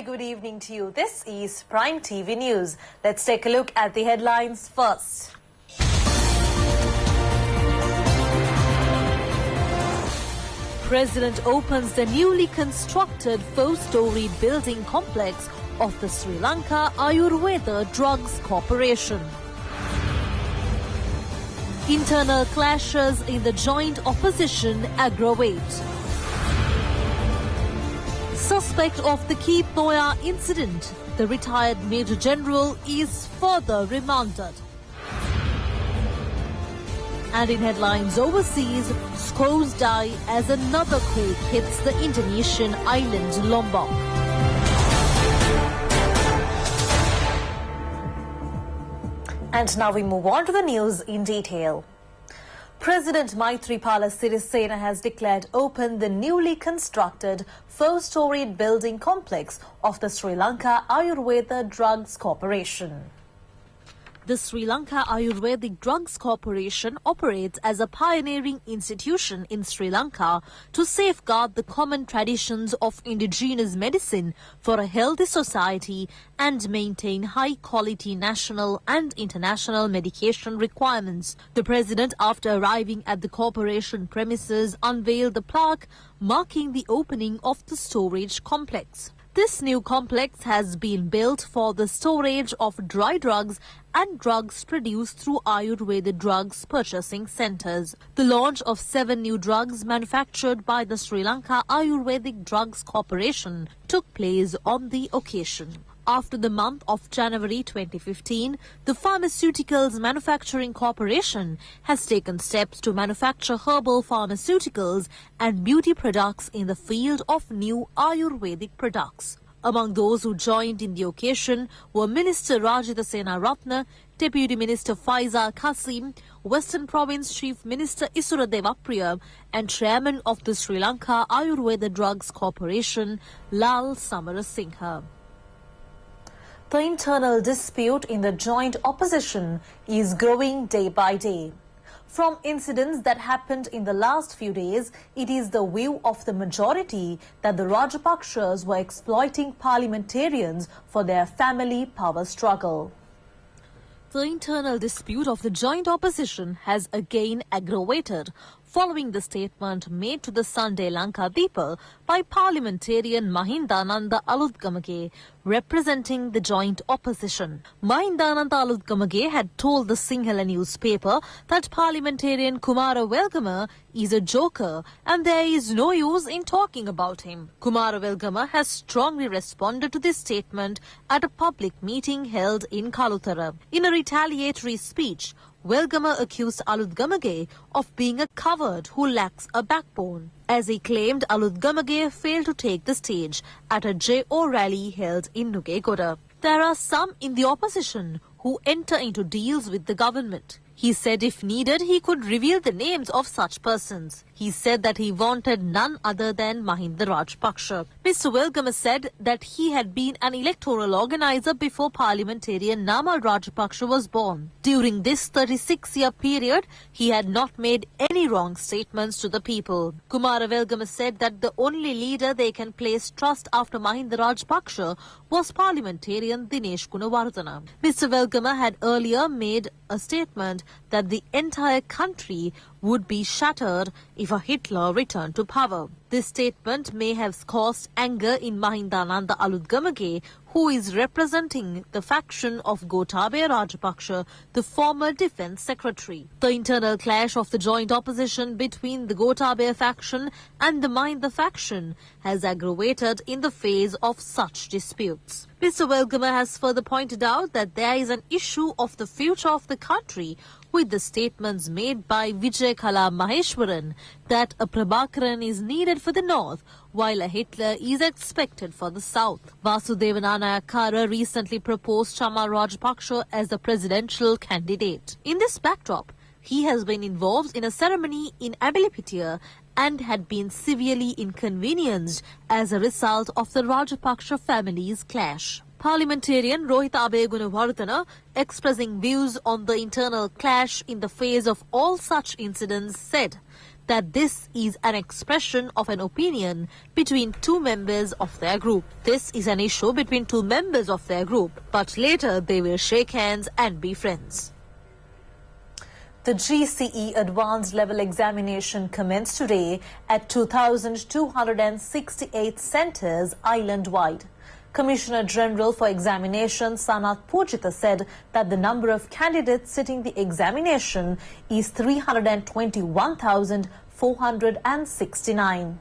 good evening to you. This is Prime TV News. Let's take a look at the headlines first. President opens the newly constructed 4-story building complex of the Sri Lanka Ayurveda Drugs Corporation. Internal clashes in the joint opposition aggravate. Suspect of the Keith Noya incident, the retired Major General is further remanded. And in headlines overseas, scores die as another quake hits the Indonesian island Lombok. And now we move on to the news in detail. President Maithripala Sirisena has declared open the newly constructed 4-storied building complex of the Sri Lanka Ayurveda Drugs Corporation. The Sri Lanka Ayurvedic Drugs Corporation operates as a pioneering institution in Sri Lanka to safeguard the common traditions of indigenous medicine for a healthy society and maintain high-quality national and international medication requirements. The president, after arriving at the corporation premises, unveiled the plaque marking the opening of the storage complex. This new complex has been built for the storage of dry drugs and drugs produced through Ayurveda drugs purchasing centres. The launch of 7 new drugs manufactured by the Sri Lanka Ayurvedic Drugs Corporation took place on the occasion. After the month of January 2015, the Pharmaceuticals Manufacturing Corporation has taken steps to manufacture herbal pharmaceuticals and beauty products in the field of new Ayurvedic products. Among those who joined in the occasion were Minister Rajita Senaratne, Deputy Minister Faiza Qasim, Western Province Chief Minister Isura Devapriya and Chairman of the Sri Lanka Ayurveda Drugs Corporation, Lal Samarasinghe. The internal dispute in the joint opposition is growing day by day. From incidents that happened in the last few days, it is the view of the majority that the Rajapakshas were exploiting parliamentarians for their family power struggle. The internal dispute of the joint opposition has again aggravated following the statement made to the Sunday Lanka Deepa by parliamentarian Mahindananda Alutgamage, representing the joint opposition. Mahindananda Alutgamage had told the Sinhala newspaper that parliamentarian Kumara Welgama is a joker and there is no use in talking about him. Kumara Welgama has strongly responded to this statement at a public meeting held in Kalutara. In a retaliatory speech, Welgama accused Alutgamage of being a coward who lacks a backbone, as he claimed Alutgamage failed to take the stage at a JO rally held in Nugegoda. There are some in the opposition who enter into deals with the government. He said if needed, he could reveal the names of such persons. He said that he wanted none other than Mahinda Rajapaksa. Mr. Welgama said that he had been an electoral organizer before parliamentarian Namal Rajapaksa was born. During this 36-year period, he had not made any wrong statements to the people. Kumara Welgama said that the only leader they can place trust after Mahinda Rajapaksa was parliamentarian Dinesh Gunawardena. Mr. Welgama had earlier made a statement that the entire country would be shattered if a Hitler returned to power. This statement may have caused anger in Mahindananda Alutgamage, who is representing the faction of Gotabaya Rajapaksa, the former defence secretary. The internal clash of the joint opposition between the Gotabaya faction and the Mahinda faction has aggravated in the face of such disputes. Mr. Welgama has further pointed out that there is an issue of the future of the country with the statements made by Vijay Kala Maheshwaran that a Prabhakaran is needed for the north while a Hitler is expected for the south. Vasudeva Nanayakara recently proposed Chamal Rajapaksa as the presidential candidate. In this backdrop, he has been involved in a ceremony in Abilipitia and had been severely inconvenienced as a result of the Rajapaksa family's clash. Parliamentarian Rohita Abegunawardena, expressing views on the internal clash in the face of all such incidents, said that this is an expression of an opinion between two members of their group. This is an issue between two members of their group, but later they will shake hands and be friends. The GCE Advanced Level Examination commenced today at 2,268 centres island-wide. Commissioner General for Examinations Sanath Pujita said that the number of candidates sitting the examination is 321,469.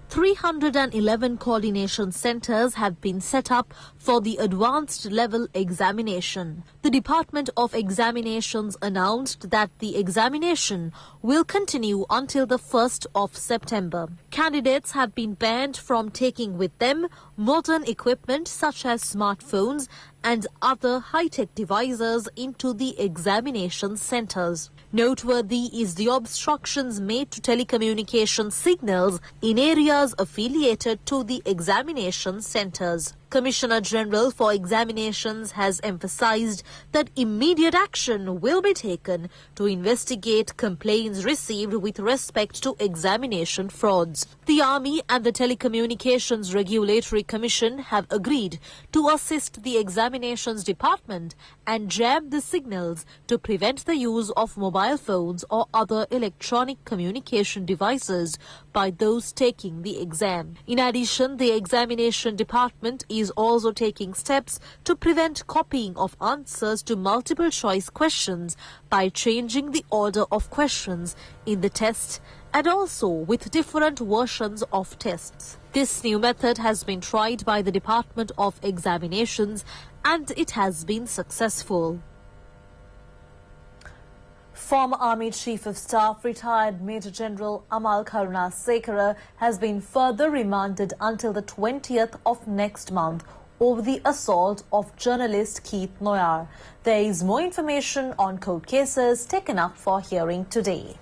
311 coordination centres have been set up for the advanced level examination. The Department of Examinations announced that the examination will continue until the 1st of September. Candidates have been banned from taking with them modern equipment such as smartphones and other high-tech devices into the examination centres. Noteworthy is the obstructions made to telecommunication signals in areas affiliated to the examination centres. Commissioner General for Examinations has emphasized that immediate action will be taken to investigate complaints received with respect to examination frauds. The Army and the Telecommunications Regulatory Commission have agreed to assist the Examinations Department and jam the signals to prevent the use of mobile phones or other electronic communication devices by those taking the exam. In addition, the Examination Department is also taking steps to prevent copying of answers to multiple choice questions by changing the order of questions in the test and also with different versions of tests. This new method has been tried by the Department of Examinations and it has been successful. Former Army Chief of Staff, retired Major General Amal Karuna Sekara, has been further remanded until the 20th of next month over the assault of journalist Keith Noyar. There is more information on court cases taken up for hearing today.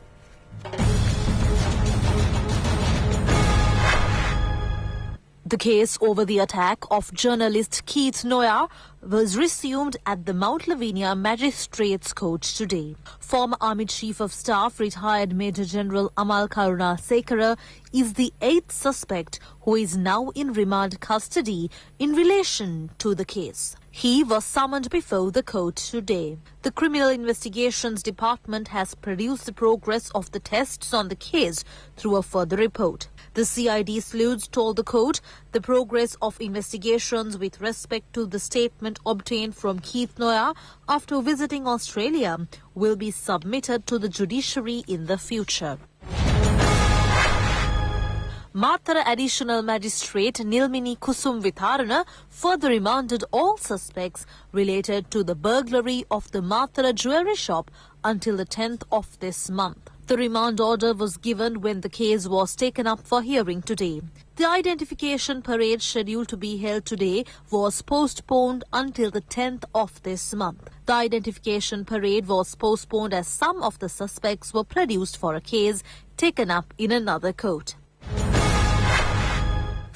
The case over the attack of journalist Keith Noyar was resumed at the Mount Lavinia Magistrates Court today. Former Army Chief of Staff, retired Major General Amal Karuna Sekara, is the 8th suspect who is now in remand custody in relation to the case. He was summoned before the court today. The Criminal Investigations Department has produced the progress of the tests on the case through a further report. The CID sleuths told the court the progress of investigations with respect to the statement obtained from Keith Noyar after visiting Australia will be submitted to the judiciary in the future. Mathura Additional Magistrate Nilmini Kusum Vitharana further remanded all suspects related to the burglary of the Mathura jewellery shop until the 10th of this month. The remand order was given when the case was taken up for hearing today. The identification parade scheduled to be held today was postponed until the 10th of this month. The identification parade was postponed as some of the suspects were produced for a case taken up in another court.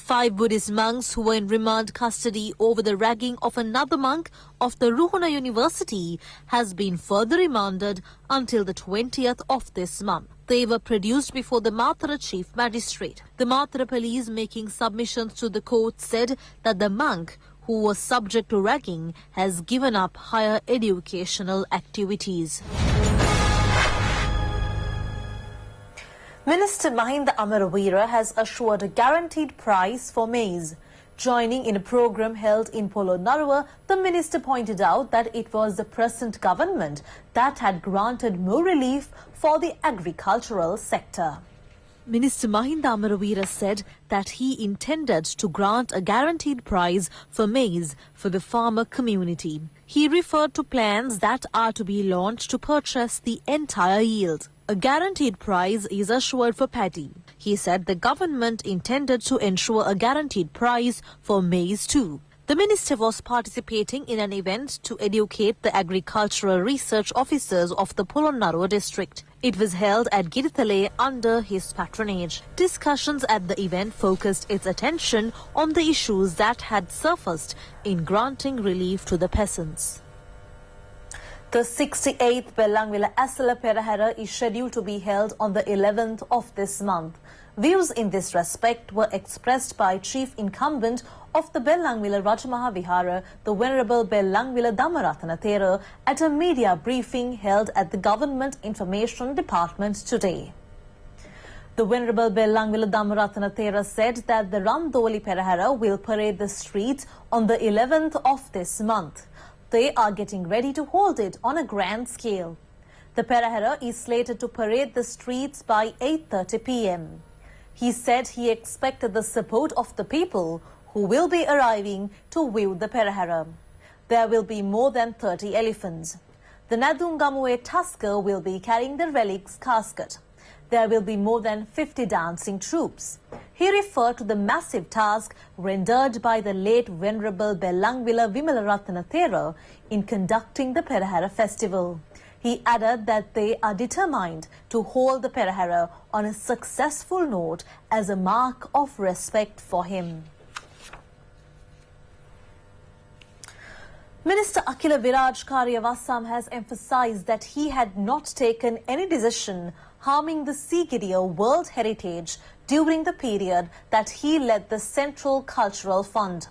5 Buddhist monks who were in remand custody over the ragging of another monk of the Ruhuna University has been further remanded until the 20th of this month. They were produced before the Mathura Chief Magistrate. The Mathura police, making submissions to the court, said that the monk who was subject to ragging has given up higher educational activities. Minister Mahinda Amaravira has assured a guaranteed price for maize. Joining in a program held in Polonnaruwa, the minister pointed out that it was the present government that had granted more relief for the agricultural sector. Minister Mahinda Amaravira said that he intended to grant a guaranteed price for maize for the farmer community. He referred to plans that are to be launched to purchase the entire yield. A guaranteed price is assured for paddy. He said the government intended to ensure a guaranteed price for maize too. The minister was participating in an event to educate the agricultural research officers of the Polonnaruwa district. It was held at Girithale under his patronage. Discussions at the event focused its attention on the issues that had surfaced in granting relief to the peasants. The 68th Bellangwila Asala Perahera is scheduled to be held on the 11th of this month. Views in this respect were expressed by Chief Incumbent of the Bellangwila Rajamaha Vihara, the Venerable Bellangwila Dhammaratana Thera, at a media briefing held at the Government Information Department today. The Venerable Bellangwila Dhammaratana Thera said that the Ramdoli Perahera will parade the streets on the 11th of this month. They are getting ready to hold it on a grand scale. The Perahera is slated to parade the streets by 8:30 p.m. He said he expected the support of the people who will be arriving to view the Perahera. There will be more than 30 elephants. The Nadungamue Tusker will be carrying the relic's casket. There will be more than 50 dancing troops. He referred to the massive task rendered by the late Venerable Bellangwila Vimalaratana Thera in conducting the Perahera festival. He added that they are determined to hold the Perahera on a successful note as a mark of respect for him. Minister Akila Viraj Karyavassam has emphasized that he had not taken any decision harming the Sigiriya World Heritage during the period that he led the Central Cultural Fund.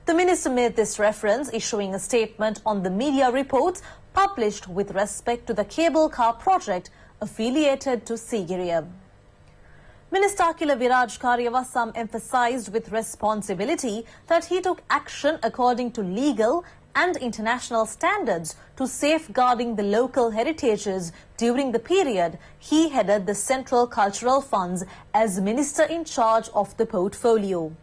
The minister made this reference issuing a statement on the media reports published with respect to the cable car project affiliated to Sigiriya. Minister Akila Viraj Karyavassam emphasized with responsibility that he took action according to legal and international standards to safeguarding the local heritages during the period he headed the Central Cultural Funds as Minister in charge of the portfolio.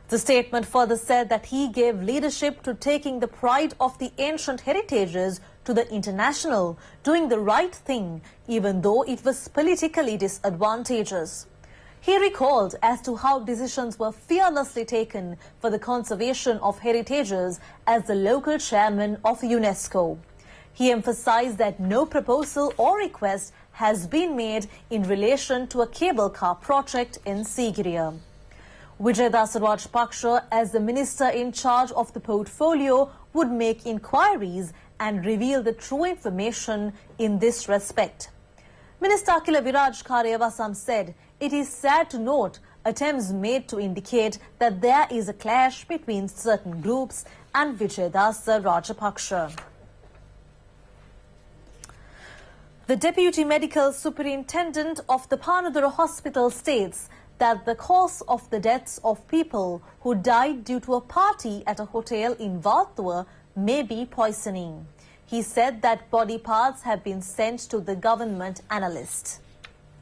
The statement further said that he gave leadership to taking the pride of the ancient heritages to the international, doing the right thing even though it was politically disadvantageous. He recalled as to how decisions were fearlessly taken for the conservation of heritages as the local chairman of UNESCO. He emphasized that no proposal or request has been made in relation to a cable car project in Sigiriya. Vijaydas Rajpaksha, as the minister in charge of the portfolio, would make inquiries and reveal the true information in this respect. Minister Akila Viraj Karyavassam said, "It is sad to note attempts made to indicate that there is a clash between certain groups and Vijaydas Rajpaksha." The Deputy Medical Superintendent of the Panadura Hospital states that the cause of the deaths of people who died due to a party at a hotel in Vattua may be poisoning. He said that body parts have been sent to the government analyst.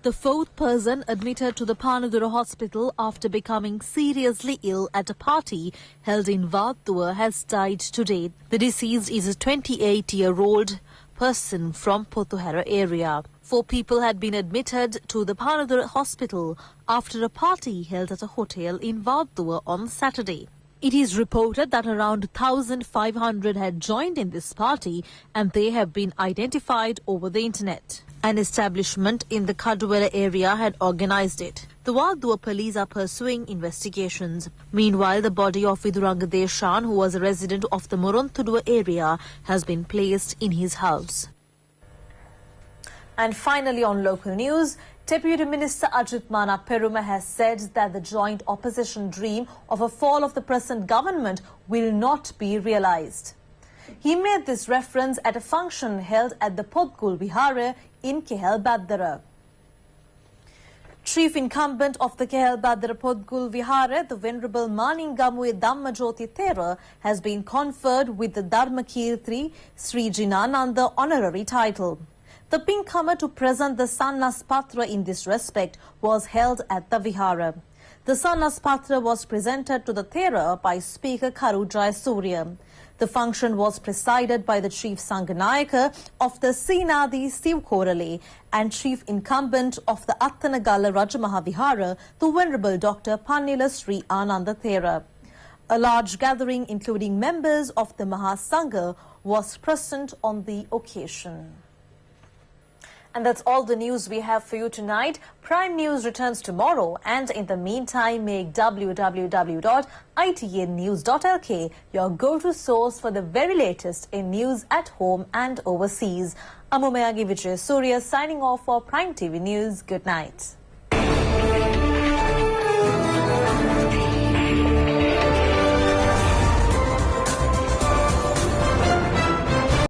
The fourth person admitted to the Panadura hospital after becoming seriously ill at a party held in Vattua has died today. The deceased is a 28-year-old person from Pothuhera area. 4 people had been admitted to the Panadura hospital after a party held at a hotel in Vattua on Saturday. It is reported that around 1,500 had joined in this party and they have been identified over the internet. An establishment in the Kaduwela area had organized it. The Vattua police are pursuing investigations. Meanwhile, the body of Viduranga Deshan, who was a resident of the Morontuduwa area, has been placed in his house. And finally, on local news, Deputy Minister Ajit Mana Peruma has said that the joint opposition dream of a fall of the present government will not be realized. He made this reference at a function held at the Podgul Vihara in Kehelbadara. Chief Incumbent of the Kehelbadara Podgul Vihara, the Venerable Maningamue Dhammajoti Thera, has been conferred with the Dharmakirti Sri Jinananda honorary title. The pink-comer to present the Sannas Patra in this respect was held at the Vihara. The Sannas Patra was presented to the Thera by Speaker Karu Jayasuriya. The function was presided by the Chief Sanganayaka of the Sinadi Sivkorale and Chief Incumbent of the Attanagala Rajamaha Vihara, the Venerable Dr. Pannila Sri Ananda Thera. A large gathering including members of the Mahasangha was present on the occasion. And that's all the news we have for you tonight. Prime News returns tomorrow, and in the meantime, make www.itnnews.lk your go-to source for the very latest in news at home and overseas. I'm Umayagi Vijay Surya signing off for Prime TV News. Good night.